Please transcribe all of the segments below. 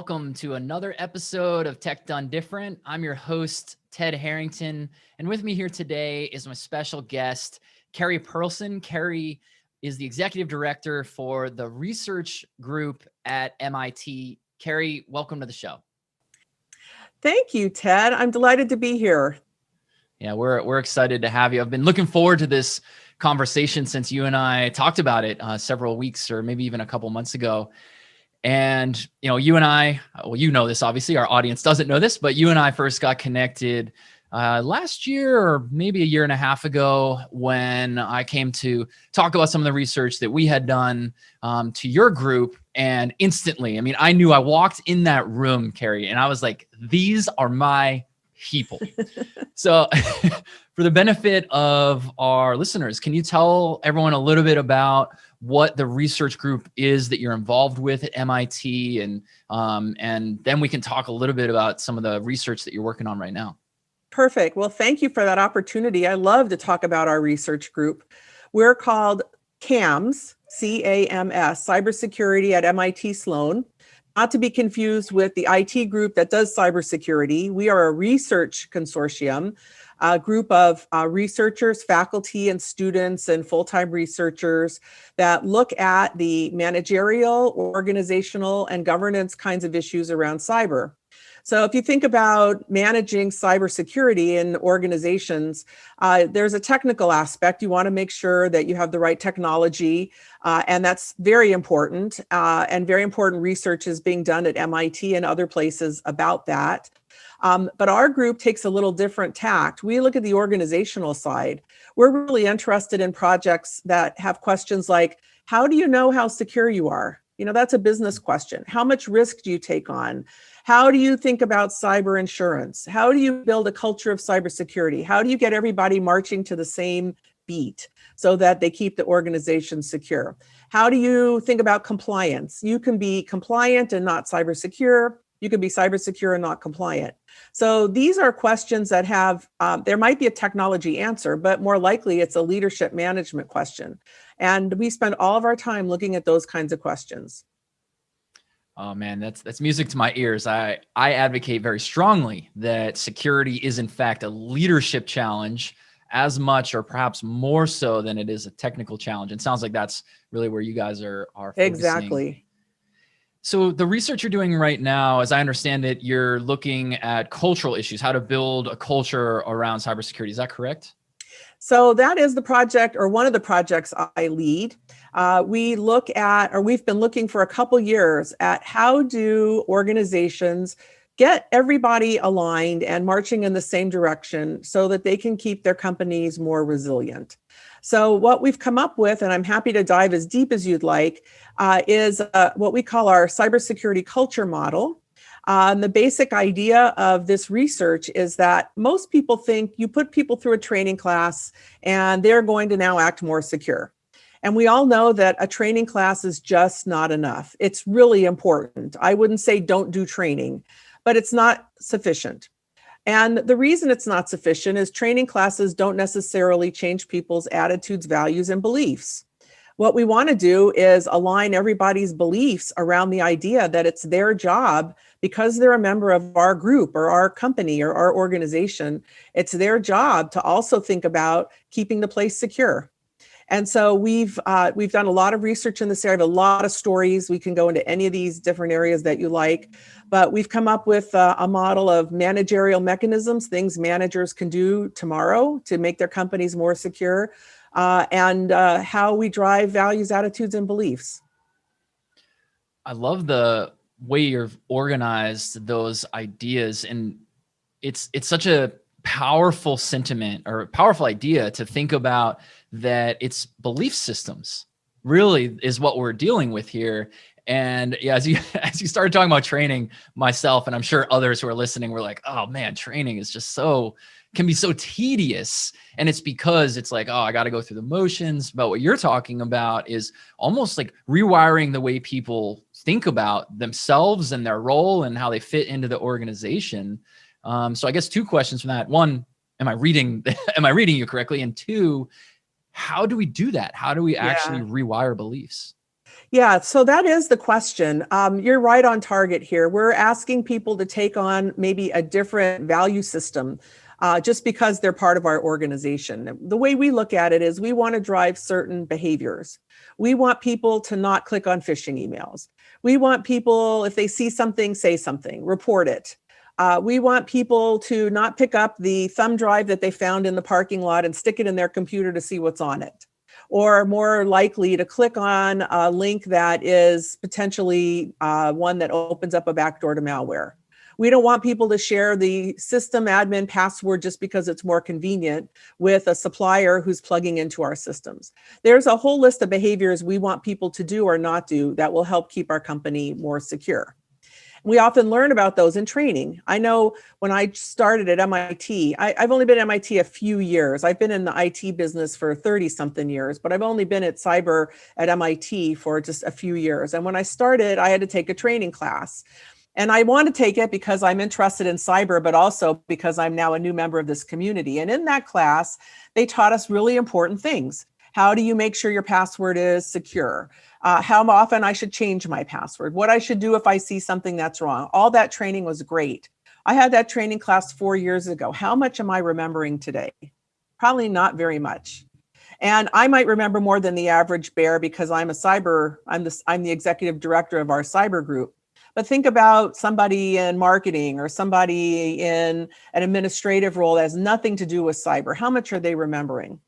welcome to another episode of Tech Done Different. I'm your host, Ted Harrington, and with me here today is my special guest, Keri Pearlson. Keri is the executive director for the research group at MIT. Keri, welcome to the show. Thank you, Ted. I'm delighted to be here. Yeah, we're excited to have you. I've been looking forward to this conversation since you and I talked about it several weeks or maybe even a couple months ago. And, you and I, well, you know this, obviously, our audience doesn't know this, but you and I first got connected last year or maybe a year and a half ago when I came to talk about some of the research that we had done to your group. And instantly, I knew I walked in that room, Keri, and I was like, these are my people. So for the benefit of our listeners, can you tell everyone a little bit about what the research group is that you're involved with at MIT, and then we can talk a little bit about some of the research that you're working on right now. Perfect. Well, thank you for that opportunity. I love to talk about our research group. We're called CAMS, C-A-M-S, Cybersecurity at MIT Sloan. Not to be confused with the IT group that does cybersecurity. We are a research consortium, a group of researchers, faculty, and students, and full-time researchers that look at the managerial, organizational, and governance kinds of issues around cyber. So if you think about managing cybersecurity in organizations, there's a technical aspect. You want to make sure that you have the right technology, and that's very important. And very important research is being done at MIT and other places about that. But our group takes a little different tact. We look at the organizational side. We're really interested in projects that have questions like, how do you know how secure you are? That's a business question. How much risk do you take on? How do you think about cyber insurance? How do you build a culture of cybersecurity? How do you get everybody marching to the same beat so that they keep the organization secure? How do you think about compliance? You can be compliant and not cyber secure. You can be cyber secure and not compliant. So these are questions that have, there might be a technology answer, but more likely it's a leadership management question. And we spend all of our time looking at those kinds of questions. Oh man, that's music to my ears. I advocate very strongly that security is in fact a leadership challenge as much or perhaps more so than it is a technical challenge. It sounds like that's really where you guys are focusing. Exactly. So the research you're doing right now, as I understand it, you're looking at cultural issues, how to build a culture around cybersecurity. Is that correct? So that is the project, or one of the projects I lead. We've been looking for a couple years at how do organizations get everybody aligned and marching in the same direction so that they can keep their companies more resilient. So what we've come up with, and I'm happy to dive as deep as you'd like, is what we call our cybersecurity culture model. The basic idea of this research is that most people think you put people through a training class and they're going to now act more secure. And we all know that a training class is just not enough. It's really important. I wouldn't say don't do training, but it's not sufficient. And the reason it's not sufficient is training classes don't necessarily change people's attitudes, values, and beliefs. What we want to do is align everybody's beliefs around the idea that it's their job, because they're a member of our group or our company or our organization, it's their job to also think about keeping the place secure. And so we've done a lot of research in this area, a lot of stories. We can go into any of these different areas that you like, but we've come up with a model of managerial mechanisms, things managers can do tomorrow to make their companies more secure, and how we drive values, attitudes, and beliefs. I love the way you've organized those ideas, and it's such a powerful sentiment or powerful idea to think about that it's belief systems really is what we're dealing with here. And yeah, as you started talking about training, myself, and I'm sure others who are listening were like, oh man, training is just can be so tedious. And it's because it's like, oh, I got to go through the motions. But what you're talking about is almost like rewiring the way people think about themselves and their role and how they fit into the organization. So I guess two questions from that. One, am I reading you correctly? And two, how do we do that? How do we actually rewire beliefs? Yeah, so that is the question. You're right on target here. We're asking people to take on maybe a different value system just because they're part of our organization. The way we look at it is we want to drive certain behaviors. We want people to not click on phishing emails. We want people, if they see something, say something, report it. We want people to not pick up the thumb drive that they found in the parking lot and stick it in their computer to see what's on it, or more likely to click on a link that is potentially one that opens up a backdoor to malware. We don't want people to share the system admin password just because it's more convenient with a supplier who's plugging into our systems. There's a whole list of behaviors we want people to do or not do that will help keep our company more secure. We often learn about those in training. I know when I started at MIT, I've only been at MIT a few years. I've been in the IT business for 30 something years, but I've only been at cyber at MIT for just a few years. And when I started, I had to take a training class. And I want to take it because I'm interested in cyber, but also because I'm now a new member of this community. And in that class, they taught us really important things. How do you make sure your password is secure? How often I should change my password, what I should do if I see something that's wrong. All that training was great. I had that training class 4 years ago. How much am I remembering today? Probably not very much. And I might remember more than the average bear because I'm the executive director of our cyber group. But think about somebody in marketing or somebody in an administrative role that has nothing to do with cyber. How much are they remembering?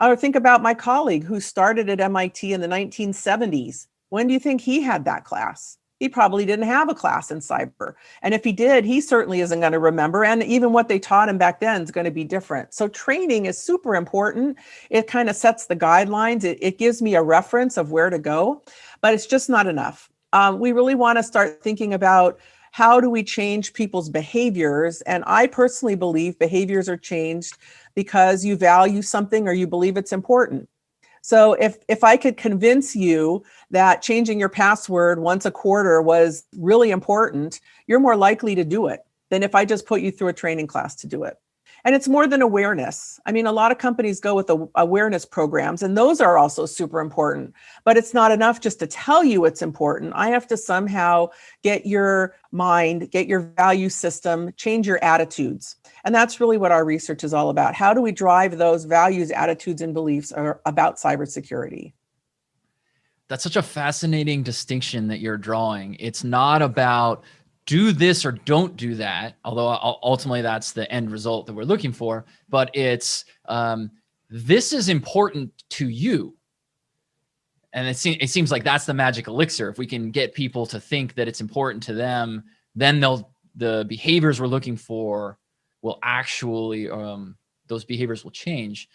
Or think about my colleague who started at MIT in the 1970s. When do you think he had that class? He probably didn't have a class in cyber. And if he did, he certainly isn't going to remember. And even what they taught him back then is going to be different. So training is super important. It kind of sets the guidelines. It gives me a reference of where to go, but it's just not enough. We really want to start thinking about how do we change people's behaviors? And I personally believe behaviors are changed because you value something or you believe it's important. So if I could convince you that changing your password once a quarter was really important, you're more likely to do it than if I just put you through a training class to do it. And it's more than awareness. I mean, a lot of companies go with awareness programs, and those are also super important. But it's not enough just to tell you it's important. I have to somehow get your mind, get your value system, change your attitudes. And that's really what our research is all about. How do we drive those values, attitudes, and beliefs about cybersecurity? That's such a fascinating distinction that you're drawing. It's not about do this or don't do that, although ultimately that's the end result that we're looking for, but it's this is important to you. And it seems like that's the magic elixir. If we can get people to think that it's important to them, then the behaviors we're looking for will actually, those behaviors will change.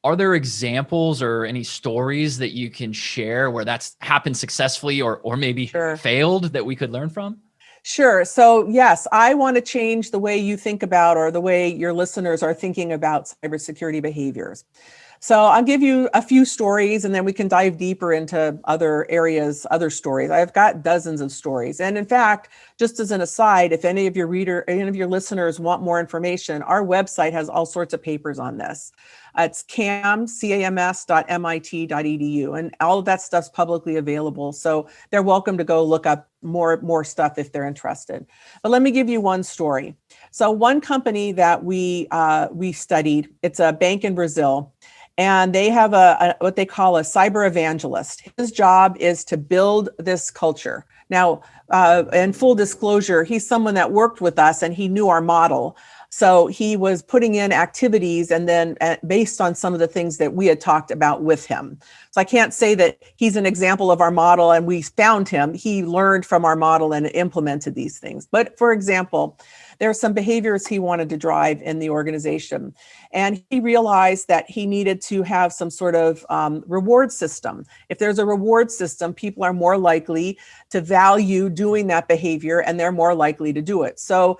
Are there examples or any stories that you can share where that's happened successfully or maybe Sure. failed that we could learn from? Sure. So yes, I want to change the way you think about or the way your listeners are thinking about cybersecurity behaviors. So I'll give you a few stories and then we can dive deeper into other areas, other stories. I've got dozens of stories. And in fact, just as an aside, if any of your listeners want more information, our website has all sorts of papers on this. It's cams.mit.edu, and all of that stuff's publicly available. So they're welcome to go look up more stuff if they're interested. But let me give you one story. So one company that we studied, it's a bank in Brazil, and they have what they call a cyber evangelist. His job is to build this culture. Now, in full disclosure, he's someone that worked with us and he knew our model. So he was putting in activities and then based on some of the things that we had talked about with him. So I can't say that he's an example of our model and we found him. He learned from our model and implemented these things. But for example, there are some behaviors he wanted to drive in the organization. And he realized that he needed to have some sort of reward system. If there's a reward system, people are more likely to value doing that behavior and they're more likely to do it. So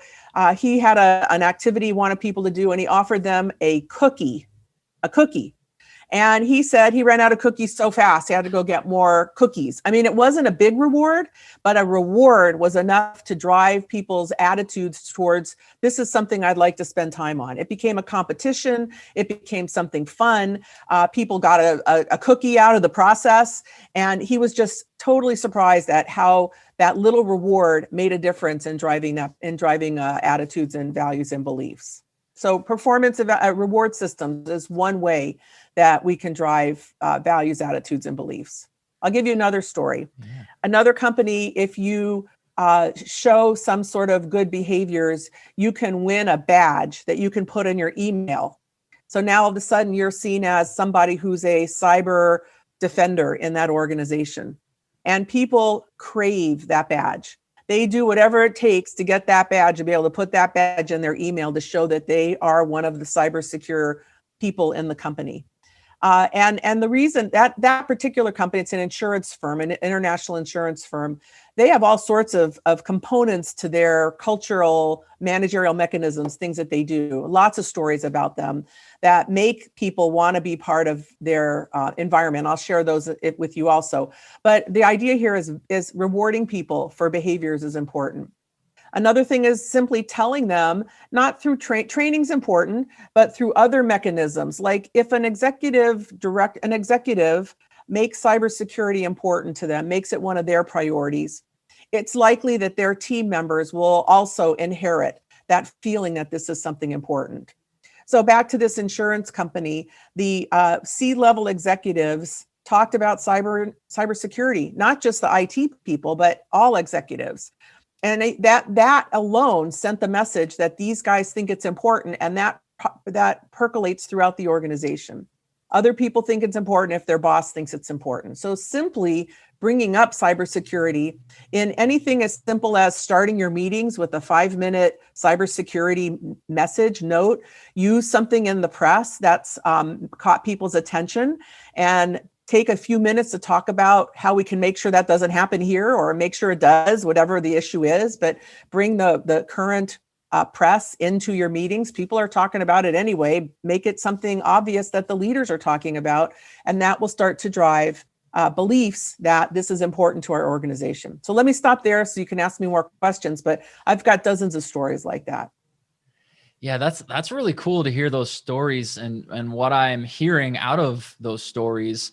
he had an activity he wanted people to do and he offered them a cookie. And he said he ran out of cookies so fast, he had to go get more cookies. I mean, it wasn't a big reward, but a reward was enough to drive people's attitudes towards, this is something I'd like to spend time on. It became a competition. It became something fun. People got a cookie out of the process. And he was just totally surprised at how that little reward made a difference in driving attitudes and values and beliefs. So performance reward systems is one way that we can drive values, attitudes, and beliefs. I'll give you another story. Yeah. Another company, if you show some sort of good behaviors, you can win a badge that you can put in your email. So now all of a sudden you're seen as somebody who's a cyber defender in that organization. And people crave that badge. They do whatever it takes to get that badge and be able to put that badge in their email to show that they are one of the cyber secure people in the company. And the reason that particular company, it's an insurance firm, an international insurance firm, they have all sorts of components to their cultural managerial mechanisms, things that they do, lots of stories about them that make people want to be part of their environment. I'll share those with you also. But the idea here is rewarding people for behaviors is important. Another thing is simply telling them, not through training's important, but through other mechanisms. Like if an executive makes cybersecurity important to them, makes it one of their priorities, it's likely that their team members will also inherit that feeling that this is something important. So back to this insurance company, the C-level executives talked about cybersecurity, not just the IT people, but all executives. And that alone sent the message that these guys think it's important, and that percolates throughout the organization. Other people think it's important if their boss thinks it's important. So simply bringing up cybersecurity in anything as simple as starting your meetings with a 5-minute cybersecurity message note, use something in the press that's caught people's attention, and take a few minutes to talk about how we can make sure that doesn't happen here, or make sure it does, whatever the issue is, but bring the current press into your meetings. People are talking about it anyway. Make it something obvious that the leaders are talking about, and that will start to drive beliefs that this is important to our organization. So let me stop there so you can ask me more questions, but I've got dozens of stories like that. Yeah, that's really cool to hear those stories, and what I'm hearing out of those stories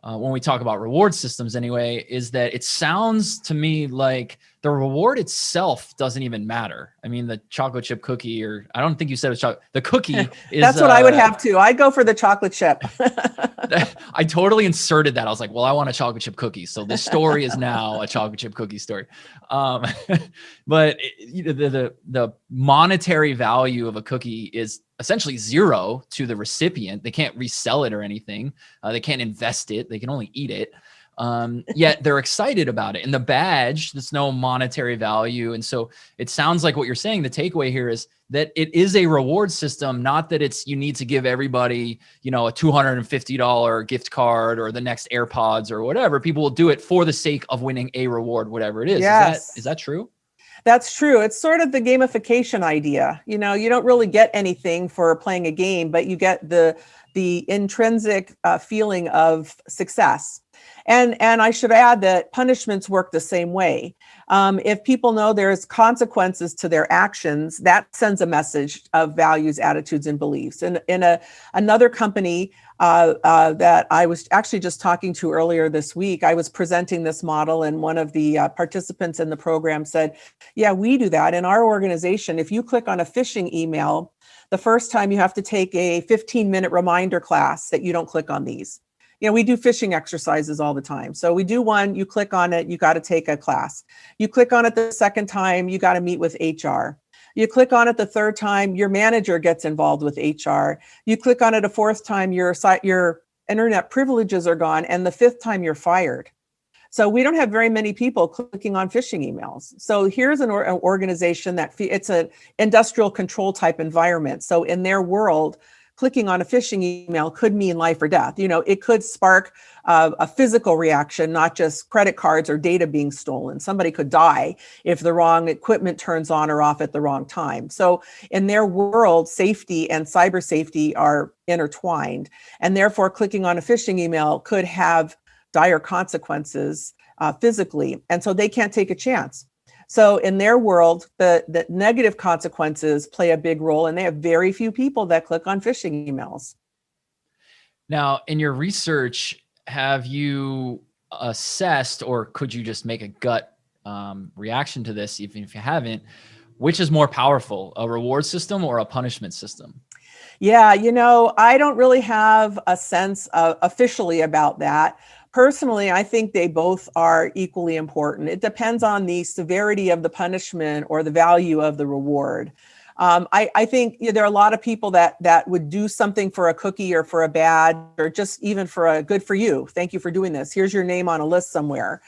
when we talk about reward systems anyway, is that it sounds to me like the reward itself doesn't even matter. I mean, the chocolate chip cookie, or I don't think you said it was chocolate. The cookie is... That's what I would have too. I'd go for the chocolate chip. I totally inserted that. I was like, well, I want a chocolate chip cookie. So this story is now a chocolate chip cookie story. But the monetary value of a cookie is essentially zero to the recipient. They can't resell it or anything. They can't invest it. They can only eat it. Yet they're excited about it. And the badge, there's no monetary value. And so it sounds like what you're saying, the takeaway here is that it is a reward system, not that it's, you need to give everybody, a $250 gift card or the next AirPods or whatever. People will do it for the sake of winning a reward, whatever it is. Yes. Is that true? That's true. It's sort of the gamification idea. You don't really get anything for playing a game, but you get the intrinsic feeling of success. And I should add that punishments work the same way. If people know there's consequences to their actions, that sends a message of values, attitudes, and beliefs. And in another company that I was actually just talking to earlier this week, I was presenting this model, and one of the participants in the program said, yeah, we do that in our organization. If you click on a phishing email, the first time you have to take a 15-minute reminder class that you don't click on these. We do phishing exercises all the time. So we do one, you click on it, you got to take a class. You click on it the second time, you got to meet with HR. You click on it the third time, your manager gets involved with HR. You click on it a fourth time, your internet privileges are gone. And the fifth time, you're fired. So we don't have very many people clicking on phishing emails. So here's an organization that it's an industrial control type environment. So in their world, clicking on a phishing email could mean life or death. It could spark a physical reaction, not just credit cards or data being stolen. Somebody could die if the wrong equipment turns on or off at the wrong time. So in their world, safety and cyber safety are intertwined. And therefore, clicking on a phishing email could have dire consequences physically. And so they can't take a chance. So in their world, the negative consequences play a big role, and they have very few people that click on phishing emails. Now, in your research, have you assessed, or could you just make a gut reaction to this, even if you haven't, which is more powerful, a reward system or a punishment system? Yeah, I don't really have a sense officially about that. Personally, I think they both are equally important. It depends on the severity of the punishment or the value of the reward. I think there are a lot of people that would do something for a cookie or for a badge or just even for a good for you. Thank you for doing this. Here's your name on a list somewhere.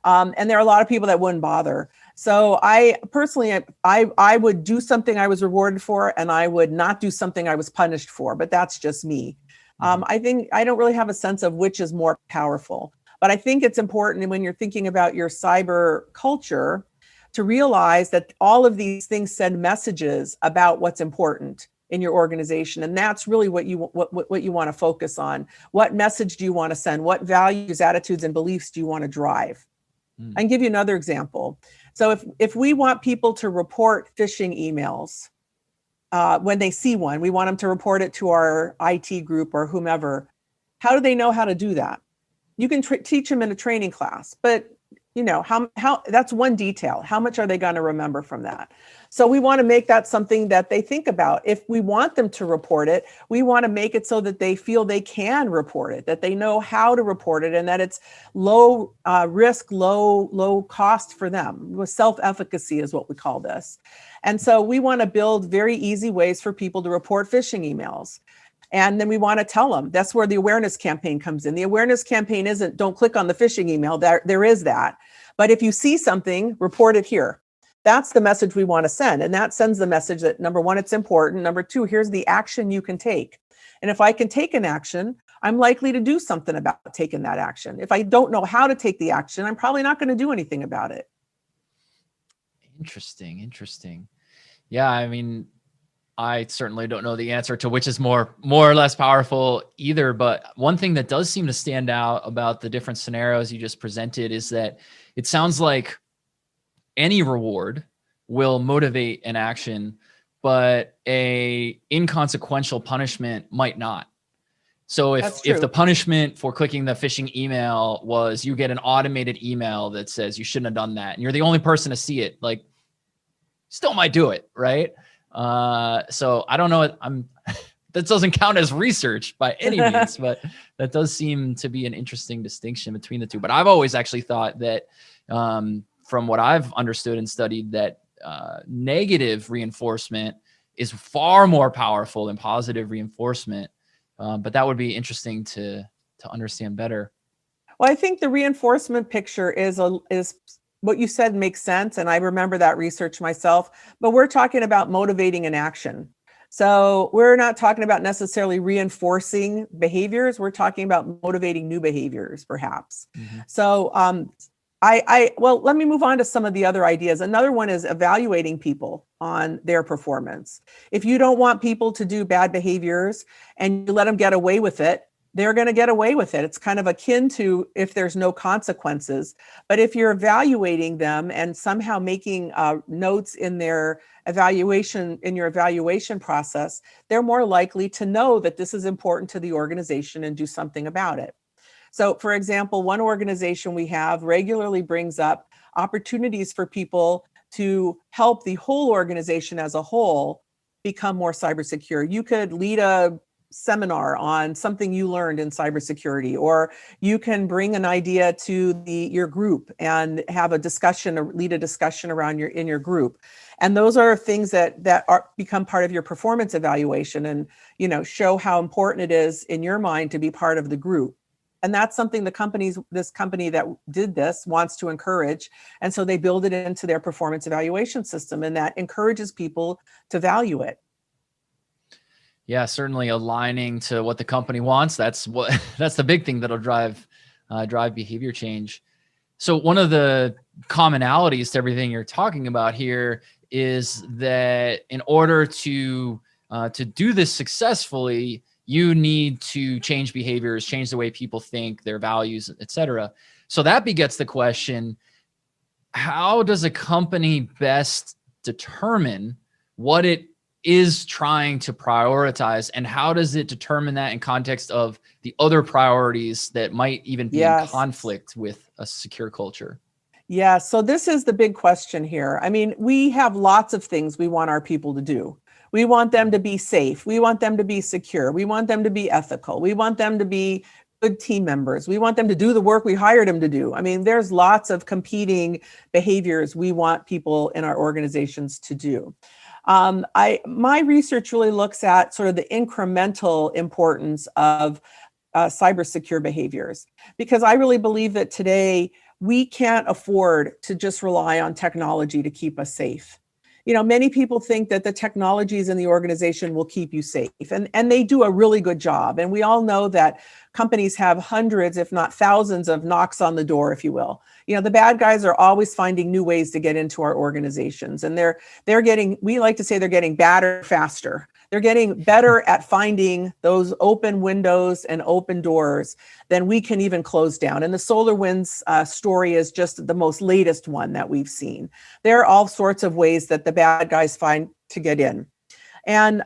And there are a lot of people that wouldn't bother. So I personally, I would do something I was rewarded for, and I would not do something I was punished for, but that's just me. I think I don't really have a sense of which is more powerful, but I think it's important when you're thinking about your cyber culture to realize that all of these things send messages about what's important in your organization. And that's really what you want to focus on. What message do you want to send? What values, attitudes, and beliefs do you want to drive? I can give you another example. So if we want people to report phishing emails, when they see one, we want them to report it to our IT group or whomever. How do they know how to do that? You can teach them in a training class, but how that's one detail. How much are they going to remember from that? So we want to make that something that they think about. If we want them to report it, we want to make it so that they feel they can report it, that they know how to report it, and that it's low risk, low cost for them. Self-efficacy is what we call this. And so we want to build very easy ways for people to report phishing emails. And then we want to tell them. That's where the awareness campaign comes in. The awareness campaign isn't don't click on the phishing email. There is that. But if you see something, report it here. That's the message we want to send. And that sends the message that, number one, it's important. Number two, here's the action you can take. And if I can take an action, I'm likely to do something about taking that action. If I don't know how to take the action, I'm probably not going to do anything about it. Interesting. Yeah, I mean, I certainly don't know the answer to which is more or less powerful either. But one thing that does seem to stand out about the different scenarios you just presented is that it sounds like any reward will motivate an action, but a inconsequential punishment might not. So if the punishment for clicking the phishing email was you get an automated email that says you shouldn't have done that, and you're the only person to see it, like, still might do it, right? So I don't know. That doesn't count as research by any means, but that does seem to be an interesting distinction between the two. But I've always actually thought that, from what I've understood and studied, that negative reinforcement is far more powerful than positive reinforcement. But that would be interesting to understand better. Well, I think the reinforcement picture is what you said makes sense. And I remember that research myself, but we're talking about motivating an action. So we're not talking about necessarily reinforcing behaviors. We're talking about motivating new behaviors, perhaps. Mm-hmm. So well, let me move on to some of the other ideas. Another one is evaluating people on their performance. If you don't want people to do bad behaviors and you let them get away with it, they're going to get away with it. It's kind of akin to if there's no consequences. But if you're evaluating them and somehow making notes in their evaluation, in your evaluation process, they're more likely to know that this is important to the organization and do something about it. So, for example, one organization we have regularly brings up opportunities for people to help the whole organization as a whole become more cyber secure. You could lead a seminar on something you learned in cybersecurity, or you can bring an idea to your group and have a discussion or lead a discussion around in your group. And those are things that become part of your performance evaluation and, show how important it is in your mind to be part of the group. And that's something this company that did this wants to encourage. And so they build it into their performance evaluation system, and that encourages people to value it. Yeah, certainly aligning to what the company wants. That's that's the big thing that'll drive behavior change. So one of the commonalities to everything you're talking about here is that in order to do this successfully, you need to change behaviors, change the way people think, their values, etc. So that begets the question: how does a company best determine what it is trying to prioritize, and how does it determine that in context of the other priorities that might even be in Yes. conflict with a secure culture? Yeah, so this is the big question here. I mean, we have lots of things we want our people to do. We want them to be safe. We want them to be secure. We want them to be ethical. We want them to be good team members. We want them to do the work we hired them to do. I mean, there's lots of competing behaviors we want people in our organizations to do. My research really looks at sort of the incremental importance of cyber secure behaviors, because I really believe that today we can't afford to just rely on technology to keep us safe. You know, many people think that the technologies in the organization will keep you safe, and they do a really good job. And we all know that companies have hundreds, if not thousands, of knocks on the door, if you will. You know, the bad guys are always finding new ways to get into our organizations, and they're getting, we like to say, they're getting badder faster. They're getting better at finding those open windows and open doors than we can even close down. And the SolarWinds story is just the most latest one that we've seen. There are all sorts of ways that the bad guys find to get in. And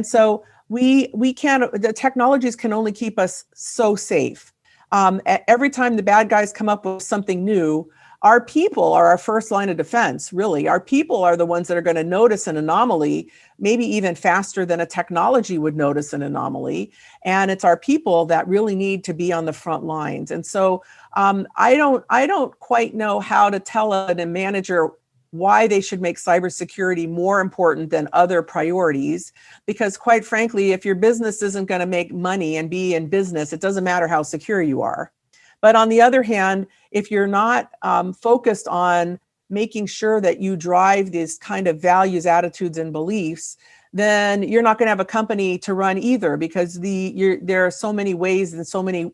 so we can't, the technologies can only keep us so safe. Every time the bad guys come up with something new, our people are our first line of defense, really. Our people are the ones that are going to notice an anomaly, maybe even faster than a technology would notice an anomaly. And it's our people that really need to be on the front lines. And so I don't quite know how to tell a manager why they should make cybersecurity more important than other priorities. Because quite frankly, if your business isn't going to make money and be in business, it doesn't matter how secure you are. But on the other hand, if you're not focused on making sure that you drive these kind of values, attitudes, and beliefs, then you're not going to have a company to run either, because there are so many ways and so many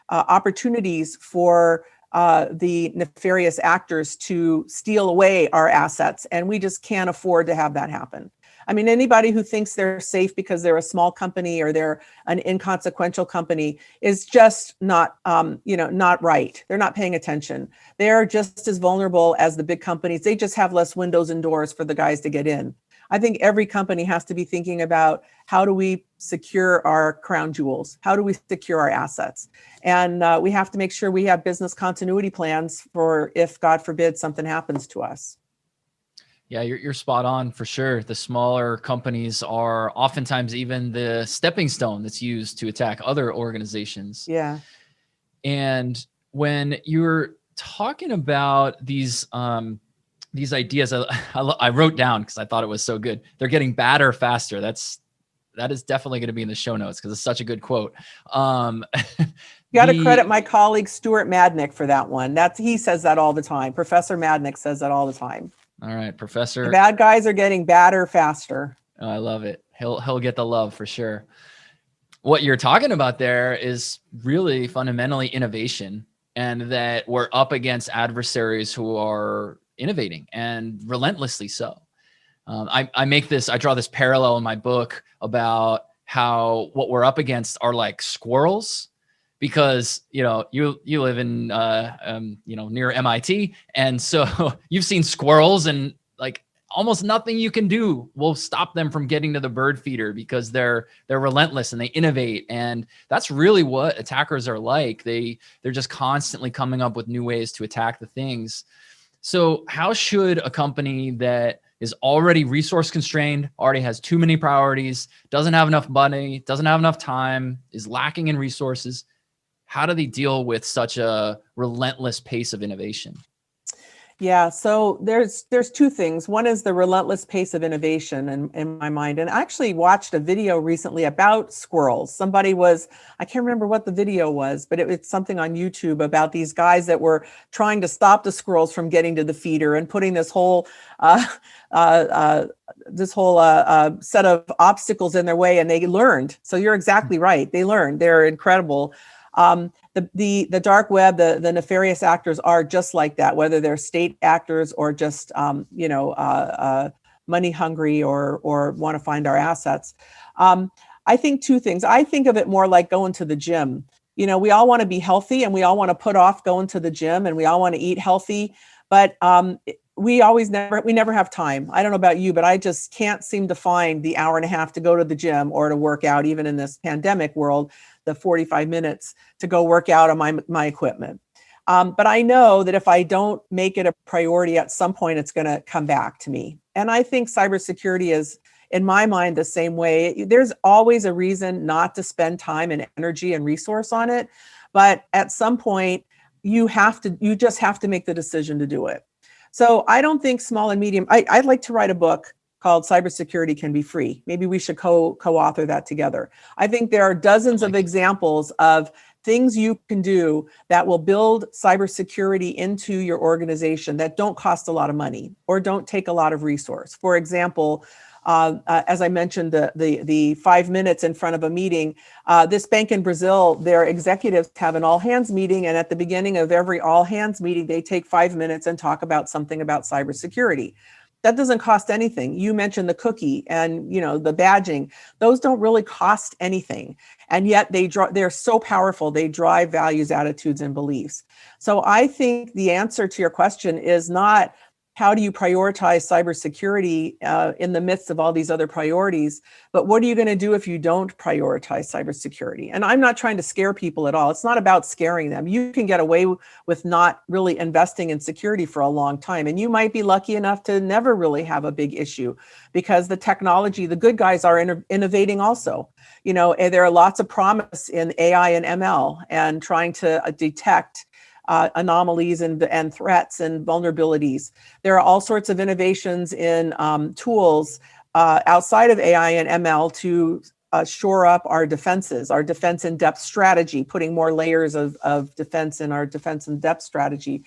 opportunities for the nefarious actors to steal away our assets, and we just can't afford to have that happen. I mean, anybody who thinks they're safe because they're a small company or they're an inconsequential company is just not, not right. They're not paying attention. They're just as vulnerable as the big companies. They just have less windows and doors for the guys to get in. I think every company has to be thinking about, how do we secure our crown jewels? How do we secure our assets? And we have to make sure we have business continuity plans for if, God forbid, something happens to us. Yeah, you're spot on for sure. The smaller companies are oftentimes even the stepping stone that's used to attack other organizations. Yeah. And when you're talking about these ideas, I wrote down because I thought it was so good. They're getting badder faster. That is definitely going to be in the show notes because it's such a good quote. You got to credit my colleague Stuart Madnick for that one. He says that all the time. Professor Madnick says that all the time. All right, Professor. The bad guys are getting badder faster. Oh, I love it. He'll get the love for sure. What you're talking about there is really fundamentally innovation, and that we're up against adversaries who are innovating and relentlessly so. I draw this parallel in my book about how what we're up against are like squirrels, because you live in near MIT, and so you've seen squirrels, and like almost nothing you can do will stop them from getting to the bird feeder, because they're relentless and they innovate. And that's really what attackers are like. They're just constantly coming up with new ways to attack the things. So how should a company that is already resource constrained, already has too many priorities, doesn't have enough money, doesn't have enough time, is lacking in resources, how do they deal with such a relentless pace of innovation? Yeah, so there's two things. One is the relentless pace of innovation in my mind. And I actually watched a video recently about squirrels. I can't remember what the video was, but it's something on YouTube about these guys that were trying to stop the squirrels from getting to the feeder and putting this whole uh, uh, set of obstacles in their way, and they learned. So you're exactly right. They learned. They're incredible. The dark web, the nefarious actors are just like that, whether they're state actors or just money hungry or want to find our assets. I think two things. I think of it more like going to the gym. We all want to be healthy, and we all want to put off going to the gym, and we all want to eat healthy, but we never have time. I don't know about you, but I just can't seem to find the hour and a half to go to the gym or to work out, even in this pandemic world, the 45 minutes to go work out on my equipment. But I know that if I don't make it a priority, at some point it's going to come back to me. And I think cybersecurity is, in my mind, the same way. There's always a reason not to spend time and energy and resource on it. But at some point, you just have to make the decision to do it. So I don't think small and medium, I'd like to write a book called Cybersecurity Can Be Free. Maybe we should co-author that together. I think there are dozens of examples of things you can do that will build cybersecurity into your organization that don't cost a lot of money or don't take a lot of resource. For example, as I mentioned, the 5 minutes in front of a meeting, this bank in Brazil, their executives have an all hands meeting. And at the beginning of every all hands meeting, they take 5 minutes and talk about something about cybersecurity. That doesn't cost anything. You mentioned the cookie and the badging. Those don't really cost anything. And yet they're so powerful. They drive values, attitudes, and beliefs. So I think the answer to your question is not how do you prioritize cybersecurity in the midst of all these other priorities, but what are you going to do if you don't prioritize cybersecurity? And I'm not trying to scare people at all. It's not about scaring them. You can get away with not really investing in security for a long time. And you might be lucky enough to never really have a big issue because the technology, the good guys are innovating also. There are lots of promise in AI and ML and trying to detect anomalies and threats and vulnerabilities. There are all sorts of innovations in tools outside of AI and ML to shore up our defenses, our defense in depth strategy, putting more layers of defense in our defense in depth strategy.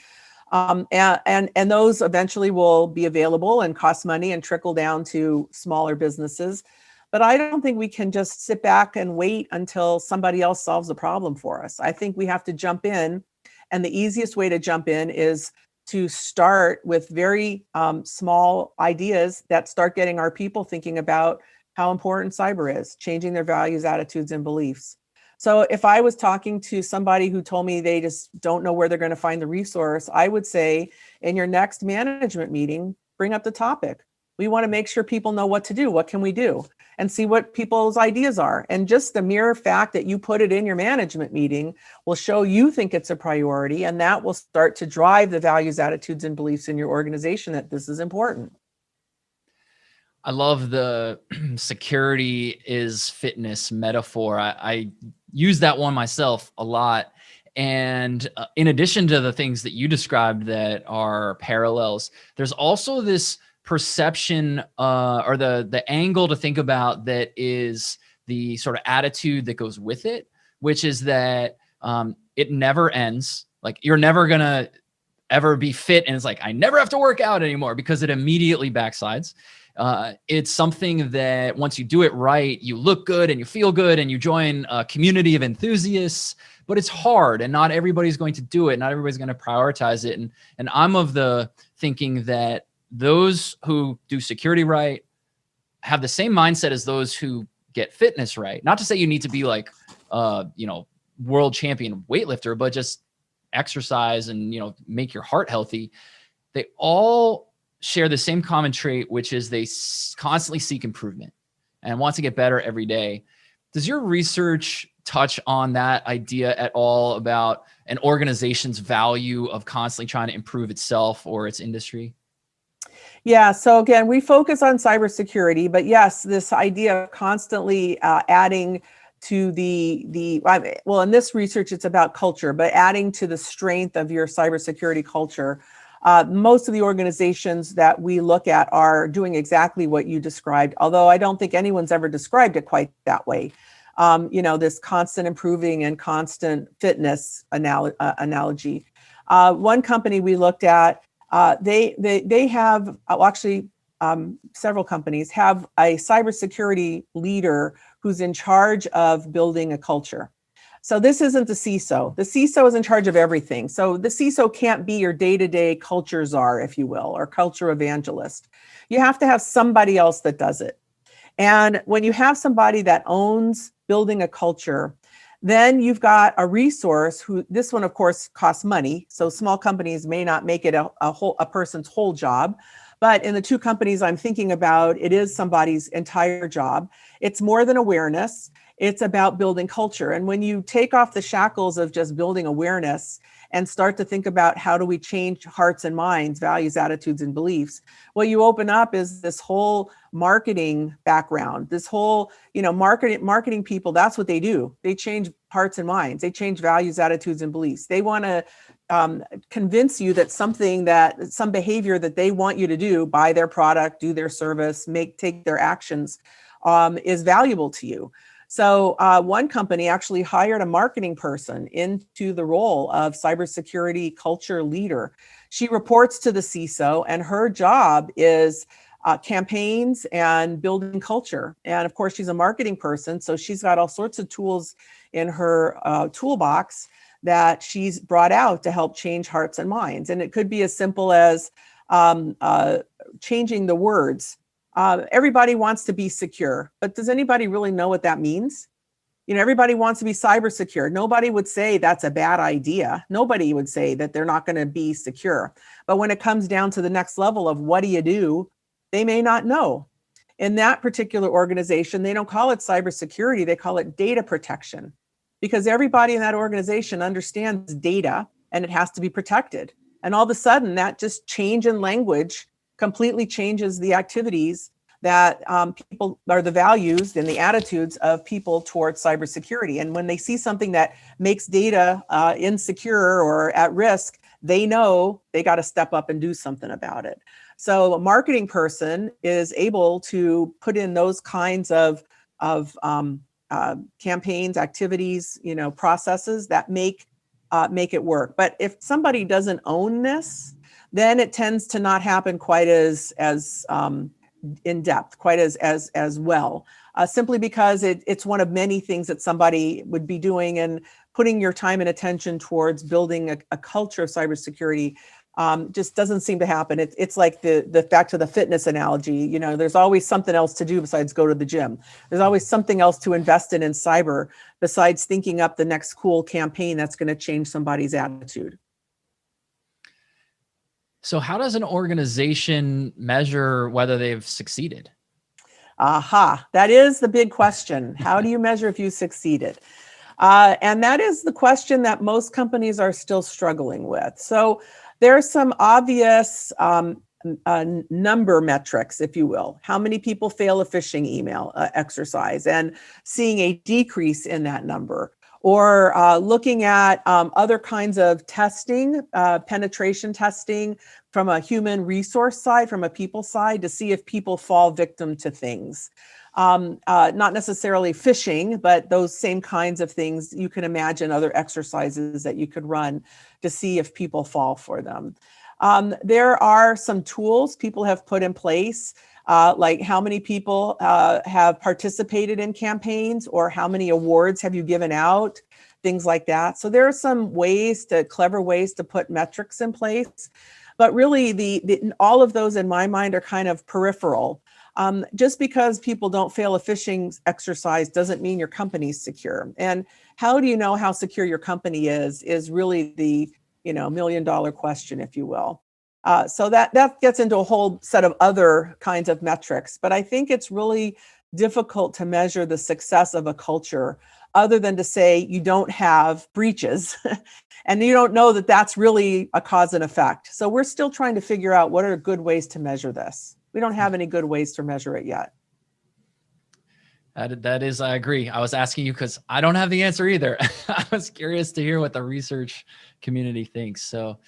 And those eventually will be available and cost money and trickle down to smaller businesses. But I don't think we can just sit back and wait until somebody else solves the problem for us. I think we have to jump in. And the easiest way to jump in is to start with very small ideas that start getting our people thinking about how important cyber is, changing their values, attitudes, and beliefs. So if I was talking to somebody who told me they just don't know where they're going to find the resource, I would say in your next management meeting, bring up the topic. We want to make sure people know what to do. What can we do? And see what people's ideas are. And just the mere fact that you put it in your management meeting will show you think it's a priority, and that will start to drive the values, attitudes, and beliefs in your organization that this is important. I love the security is fitness metaphor. I use that one myself a lot. And in addition to the things that you described that are parallels, there's also this perception or the angle to think about that is the sort of attitude that goes with it, which is that it never ends. Like you're never going to ever be fit. And it's like, I never have to work out anymore because it immediately backsides. It's something that once you do it right, you look good and you feel good and you join a community of enthusiasts, but it's hard and not everybody's going to do it. Not everybody's going to prioritize it. And I'm of the thinking that those who do security right have the same mindset as those who get fitness right. Not to say you need to be like, world champion weightlifter, but just exercise and, make your heart healthy. They all share the same common trait, which is they constantly seek improvement and want to get better every day. Does your research touch on that idea at all about an organization's value of constantly trying to improve itself or its industry? Yeah. So again, we focus on cybersecurity, but yes, this idea of constantly adding to in this research, it's about culture, but adding to the strength of your cybersecurity culture. Most of the organizations that we look at are doing exactly what you described, although I don't think anyone's ever described it quite that way. This constant improving and constant fitness analogy. One company we looked at, they have, actually, several companies have a cybersecurity leader who's in charge of building a culture. So this isn't the CISO. The CISO is in charge of everything. So the CISO can't be your day-to-day culture czar, if you will, or culture evangelist. You have to have somebody else that does it. And when you have somebody that owns building a culture, then you've got a resource who, this one of course costs money. So small companies may not make it a person's whole job. But in the two companies I'm thinking about, it is somebody's entire job. It's more than awareness. It's about building culture. And when you take off the shackles of just building awareness and start to think about how do we change hearts and minds, values, attitudes, and beliefs, what you open up is this whole marketing background, this whole, marketing people, that's what they do. They change hearts and minds. They change values, attitudes, and beliefs. They want to convince you that some behavior that they want you to do, buy their product, do their service, take their actions, is valuable to you. So one company actually hired a marketing person into the role of cybersecurity culture leader. She reports to the CISO, and her job is campaigns and building culture. And of course, she's a marketing person, so she's got all sorts of tools in her toolbox that she's brought out to help change hearts and minds. And it could be as simple as changing the words. Everybody wants to be secure, but does anybody really know what that means? Everybody wants to be cyber secure. Nobody would say that's a bad idea. Nobody would say that they're not going to be secure. But when it comes down to the next level of what do, they may not know. In that particular organization, they don't call it cybersecurity, they call it data protection, because everybody in that organization understands data and it has to be protected. And all of a sudden, that just change in language completely changes the activities that people, or the values and the attitudes of people towards cybersecurity. And when they see something that makes data insecure or at risk, they know they got to step up and do something about it. So a marketing person is able to put in those kinds of campaigns, activities, processes that make it work. But if somebody doesn't own this, then it tends to not happen quite as in depth, quite as well, simply because it's one of many things that somebody would be doing, and putting your time and attention towards building a culture of cybersecurity just doesn't seem to happen. It's like the back to the fitness analogy. There's always something else to do besides go to the gym. There's always something else to invest in cyber besides thinking up the next cool campaign that's going to change somebody's attitude. So how does an organization measure whether they've succeeded? Aha, that is the big question. How do you measure if you succeeded? And that is the question that most companies are still struggling with. So there are some obvious number metrics, if you will. How many people fail a phishing email exercise, and seeing a decrease in that number. Or looking at other kinds of testing, penetration testing from a human resource side, from a people side, to see if people fall victim to things. Not necessarily phishing, but those same kinds of things. You can imagine other exercises that you could run to see if people fall for them. There are some tools people have put in place, like how many people have participated in campaigns, or how many awards have you given out, things like that. So there are some clever ways to put metrics in place. But really, all of those in my mind are kind of peripheral. Just because people don't fail a phishing exercise doesn't mean your company's secure. And how do you know how secure your company is really the $1 million question, if you will. So that gets into a whole set of other kinds of metrics. But I think it's really difficult to measure the success of a culture other than to say you don't have breaches and you don't know that that's really a cause and effect. So we're still trying to figure out what are good ways to measure this. We don't have any good ways to measure it yet. That is, I agree. I was asking you because I don't have the answer either. I was curious to hear what the research community thinks. So,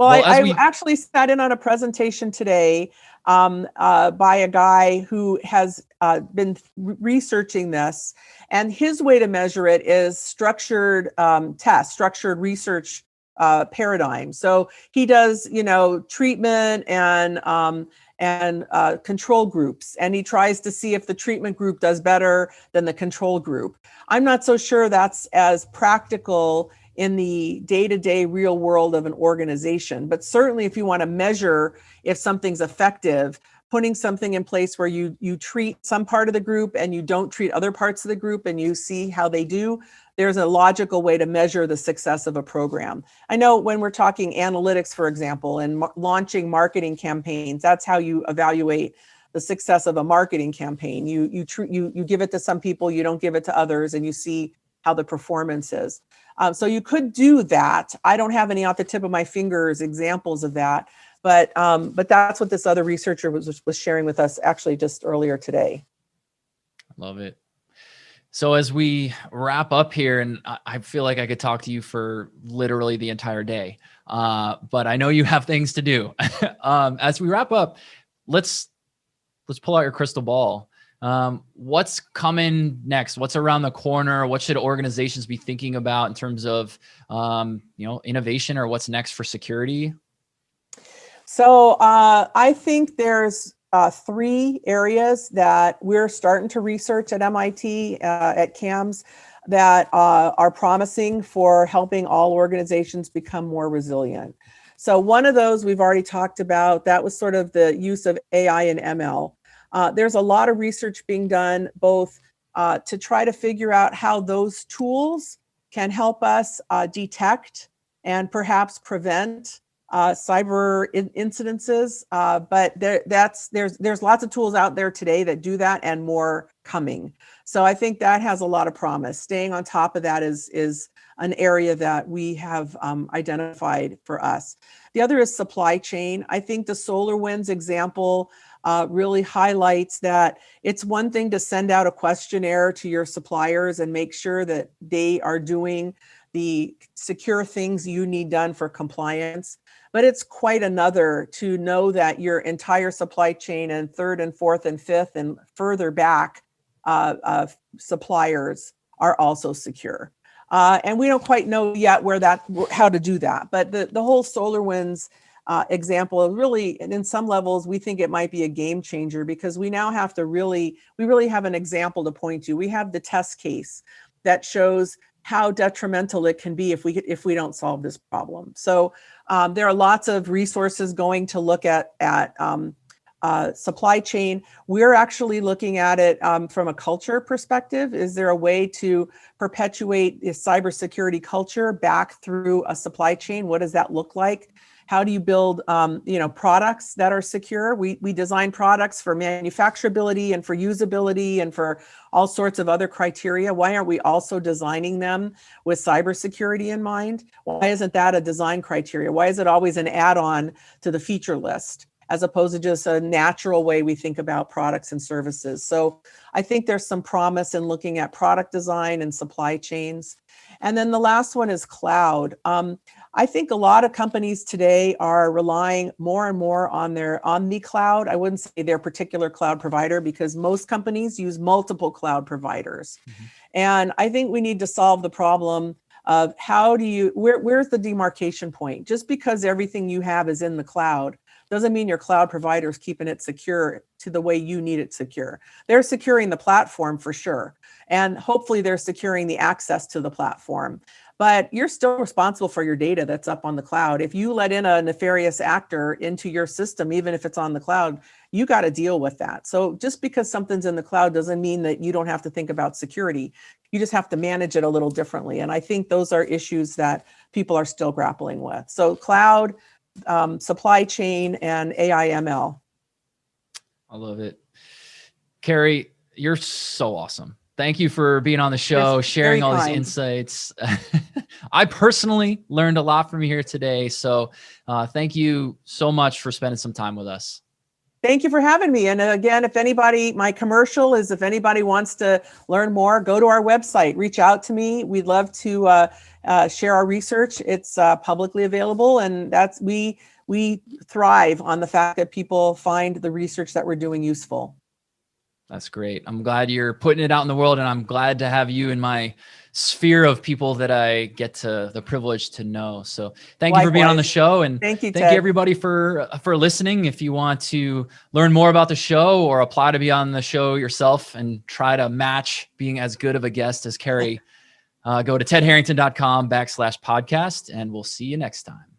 Well, Well, as I we actually sat in on a presentation today by a guy who has been researching this, and his way to measure it is structured tests, structured research paradigm. So he does, treatment and control groups, and he tries to see if the treatment group does better than the control group. I'm not so sure that's as practical in the day-to-day real world of an organization, but certainly if you want to measure if something's effective, putting something in place where you treat some part of the group and you don't treat other parts of the group and you see how they do, there's a logical way to measure the success of a program. I know when we're talking analytics, for example, and launching marketing campaigns, that's how you evaluate the success of a marketing campaign. You give it to some people, you don't give it to others, and you see how the performance is. So you could do that. I don't have any off the tip of my fingers examples of that, but that's what this other researcher was sharing with us actually just earlier today. love it. So as we wrap up here, and I feel like I could talk to you for literally the entire day, but I know you have things to do. As we wrap up, let's pull out your crystal ball. What's coming next? What's around the corner? What should organizations be thinking about in terms of, innovation, or what's next for security? So I think there's 3 areas that we're starting to research at MIT, at CAMS, that are promising for helping all organizations become more resilient. So one of those we've already talked about, that was sort of the use of AI and ML. There's a lot of research being done both to try to figure out how those tools can help us detect and perhaps prevent cyber incidences, but there's lots of tools out there today that do that, and more coming. So I think that has a lot of promise. Staying on top of that is an area that we have identified for us. The other is supply chain. I think the SolarWinds example really highlights that it's one thing to send out a questionnaire to your suppliers and make sure that they are doing the secure things you need done for compliance. But it's quite another to know that your entire supply chain and 3rd and 4th and 5th and further back suppliers are also secure. And we don't quite know yet how to do that. But the whole SolarWinds example really, and in some levels, we think it might be a game changer, because we now have to we really have an example to point to. We have the test case that shows how detrimental it can be if we don't solve this problem. So there are lots of resources going to look at supply chain. We're actually looking at it from a culture perspective. Is there a way to perpetuate a cybersecurity culture back through a supply chain? What does that look like? How do you build products that are secure? We design products for manufacturability and for usability and for all sorts of other criteria. Why aren't we also designing them with cybersecurity in mind? Why isn't that a design criteria? Why is it always an add-on to the feature list, as opposed to just a natural way we think about products and services? So I think there's some promise in looking at product design and supply chains. And then the last one is cloud. I think a lot of companies today are relying more and more on the cloud. I wouldn't say their particular cloud provider, because most companies use multiple cloud providers. Mm-hmm. And I think we need to solve the problem of where's the demarcation point? Just because everything you have is in the cloud doesn't mean your cloud provider is keeping it secure to the way you need it secure. They're securing the platform for sure. And hopefully they're securing the access to the platform. But you're still responsible for your data that's up on the cloud. If you let in a nefarious actor into your system, even if it's on the cloud, you got to deal with that. So just because something's in the cloud doesn't mean that you don't have to think about security. You just have to manage it a little differently. And I think those are issues that people are still grappling with. So cloud, supply chain, and AI ML. I love it. Keri, you're so awesome. Thank you for being on the show, sharing all these insights. I personally learned a lot from you here today. So thank you so much for spending some time with us. Thank you for having me. And again, my commercial is if anybody wants to learn more, go to our website, reach out to me. We'd love to share our research. It's publicly available, and we thrive on the fact that people find the research that we're doing useful. That's great. I'm glad you're putting it out in the world, and I'm glad to have you in my sphere of people that I get the privilege to know. So thank you for being on the show, and thank you, Ted. Everybody for listening. If you want to learn more about the show or apply to be on the show yourself and try to match being as good of a guest as Keri, go to tedharrington.com/podcast, and we'll see you next time.